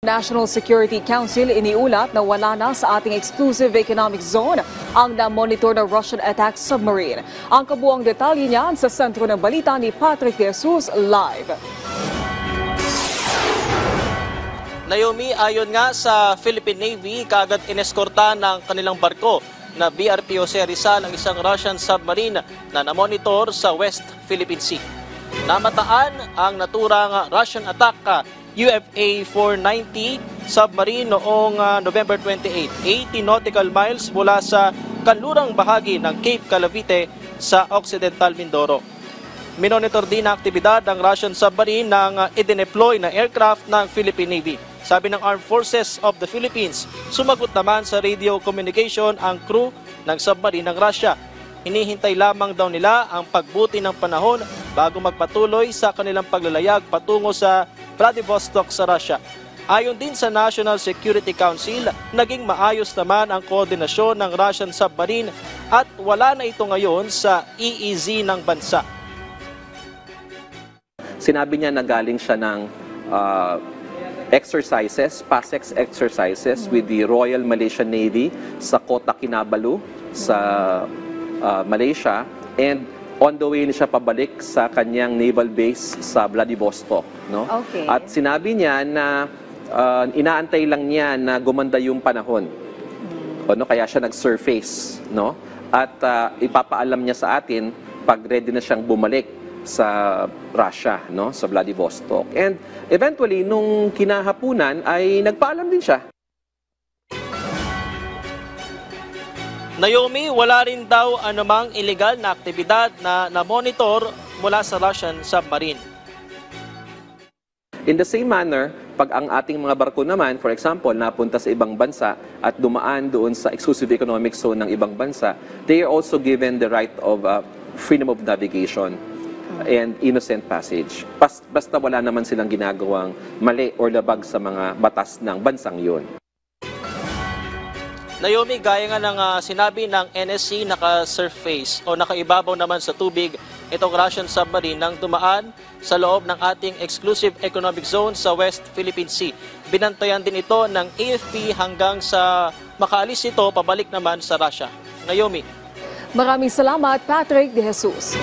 National Security Council iniulat na wala na sa ating exclusive economic zone ang na-monitor na Russian attack submarine. Ang kabuang detalye niyan sa sentro ng balita ni Patrick De Jesus live. Naomi, ayon nga sa Philippine Navy, kaagad ineskorta ng kanilang barko na BRP Jose Rizal ang isang Russian submarine na na-monitor sa West Philippine Sea. Namataan ang naturang Russian attack UFA 490 submarine noong November 28, 80 nautical miles mula sa kanlurang bahagi ng Cape Calavite sa Occidental Mindoro. Minonitor din ang aktibidad ng Russian submarine ng idineploy na aircraft ng Philippine Navy. Sabi ng Armed Forces of the Philippines, sumagot naman sa radio communication ang crew ng submarine ng Russia. Hinihintay lamang daw nila ang pagbuti ng panahon bago magpatuloy sa kanilang paglalayag patungo sa Vladivostok sa Russia. Ayon din sa National Security Council, naging maayos naman ang koordinasyon ng Russian submarine at wala na ito ngayon sa EEZ ng bansa. Sinabi niya na galing siya ng exercises, PASEX exercises with the Royal Malaysian Navy sa Kota Kinabalu sa Malaysia, and on the way na siya pabalik sa kanyang naval base sa Vladivostok, no? Okay. At sinabi niya na inaantay lang niya na gumanda yung panahon. No, kaya siya nag-surface, no? At ipapaalam niya sa atin pag ready na siyang bumalik sa Russia, no, sa Vladivostok. And eventually nung kinahapunan ay nagpaalam din siya. Naomi, wala rin daw anumang illegal na aktibidad na na-monitor mula sa Russian submarine. In the same manner, pag ang ating mga barko naman, for example, napunta sa ibang bansa at dumaan doon sa exclusive economic zone ng ibang bansa, they are also given the right of freedom of navigation and innocent passage. Basta wala naman silang ginagawang mali or labag sa mga batas ng bansang yun. Naomi, gaya nga ng sinabi ng NSC, naka-surface o nakaibabaw naman sa tubig itong Russian submarine nang dumaan sa loob ng ating exclusive economic zone sa West Philippine Sea. Binantayan din ito ng AFP hanggang sa makaalis ito pabalik naman sa Russia. Naomi. Maraming salamat, Patrick De Jesus.